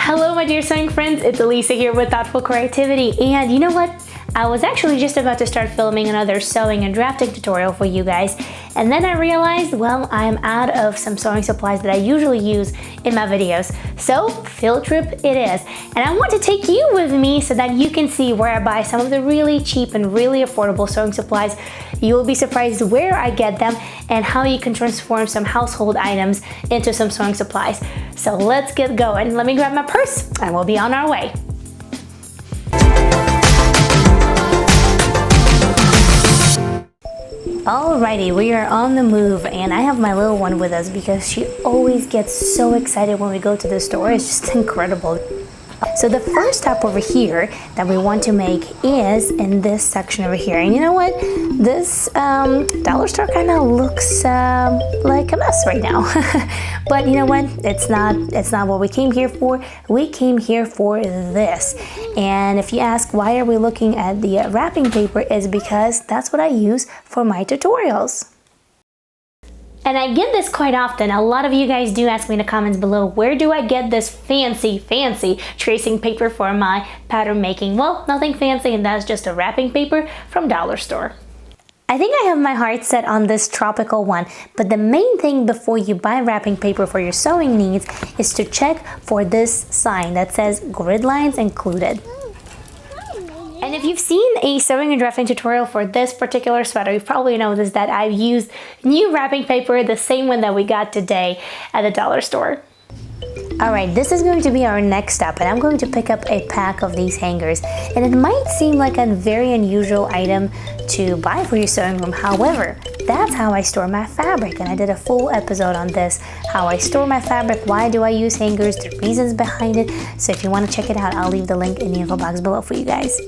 Hello my dear sewing friends, it's Elisa here with Thoughtful Creativity, and you know what? I was actually just about to start filming another sewing and drafting tutorial for you guys, and then I realized, well, I'm out of some sewing supplies that I usually use in my videos. So, field trip it is. And I want to take you with me so that you can see where I buy some of the really cheap and really affordable sewing supplies. You will be surprised where I get them and how you can transform some household items into some sewing supplies. So let's get going. Let me grab my purse and we'll be on our way. Alrighty, we are on the move, and I have my little one with us because she always gets so excited when we go to the store. It's just incredible. So the first step over here that we want to make is in this section over here. And you know what? This dollar store kind of looks like a mess right now. But you know what? It's not what we came here for. We came here for this. And if you ask why are we looking at the wrapping paper, is because that's what I use for my tutorials. And I get this quite often. A lot of you guys do ask me in the comments below, where do I get this fancy tracing paper for my pattern making? Well, nothing fancy, and that's just a wrapping paper from dollar store. I think I have my heart set on this tropical one, but the main thing before you buy wrapping paper for your sewing needs is to check for this sign that says grid lines included. And if you've seen a sewing and drafting tutorial for this particular sweater, you've probably noticed that I've used new wrapping paper, the same one that we got today at the dollar store. Alright, this is going to be our next step, and I'm going to pick up a pack of these hangers. And it might seem like a very unusual item to buy for your sewing room. However, that's how I store my fabric, and I did a full episode on this, how I store my fabric, why do I use hangers, the reasons behind it. So if you want to check it out, I'll leave the link in the info box below for you guys.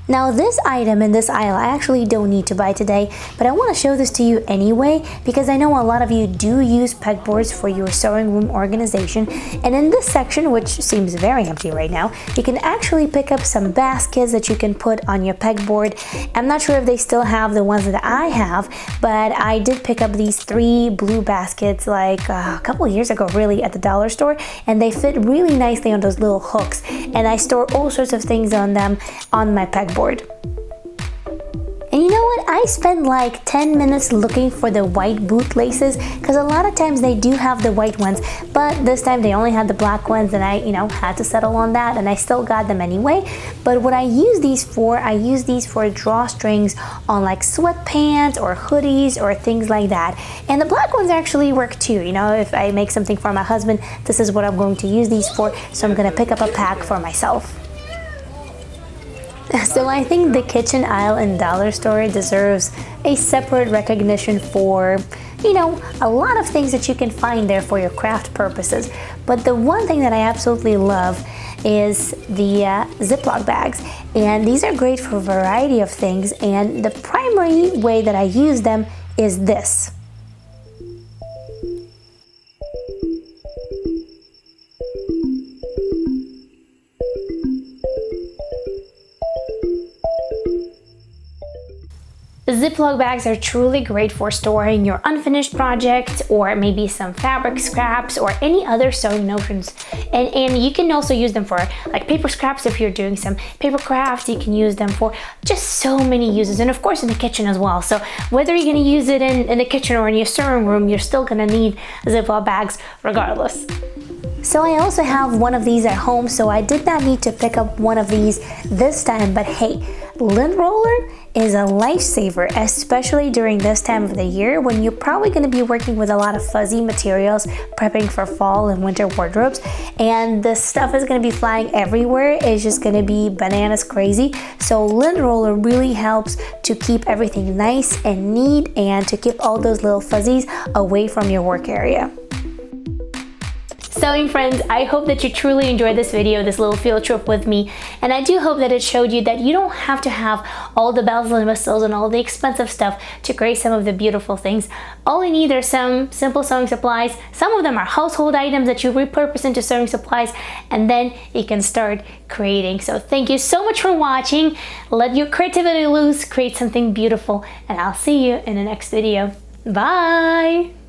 Now this item in this aisle I actually don't need to buy today, but I want to show this to you anyway because I know a lot of you do use pegboards for your sewing room organization, and in this section, which seems very empty right now, you can actually pick up some baskets that you can put on your pegboard. I'm not sure if they still have the ones that I have, but I did pick up these 3 blue baskets like a couple years ago really at the dollar store, and they fit really nicely on those little hooks, and I store all sorts of things on them on my pegboard. And you know what? I spent like 10 minutes looking for the white boot laces because a lot of times they do have the white ones, but this time they only had the black ones, and I, had to settle on that, and I still got them anyway. But what I use these for, I use these for drawstrings on like sweatpants or hoodies or things like that. And the black ones actually work too. If I make something for my husband, this is what I'm going to use these for, so I'm going to pick up a pack for myself. So I think the kitchen aisle in dollar store deserves a separate recognition for, a lot of things that you can find there for your craft purposes. But the one thing that I absolutely love is the ziploc bags. And these are great for a variety of things, and the primary way that I use them is this. Ziploc bags are truly great for storing your unfinished projects, or maybe some fabric scraps or any other sewing notions. And you can also use them for like paper scraps if you're doing some paper crafts. You can use them for just so many uses, and of course in the kitchen as well. So whether you're going to use it in the kitchen or in your sewing room, you're still going to need Ziploc bags regardless. So I also have one of these at home, so I did not need to pick up one of these this time, but hey, lint roller is a lifesaver, especially during this time of the year when you're probably going to be working with a lot of fuzzy materials, prepping for fall and winter wardrobes, and the stuff is going to be flying everywhere. It's just going to be bananas crazy. So lint roller really helps to keep everything nice and neat and to keep all those little fuzzies away from your work area. So sewing friends, I hope that you truly enjoyed this video, this little field trip with me, and I do hope that it showed you that you don't have to have all the bells and whistles and all the expensive stuff to create some of the beautiful things. All you need are some simple sewing supplies. Some of them are household items that you repurpose into sewing supplies, and then you can start creating. So thank you so much for watching. Let your creativity loose, create something beautiful, and I'll see you in the next video. Bye!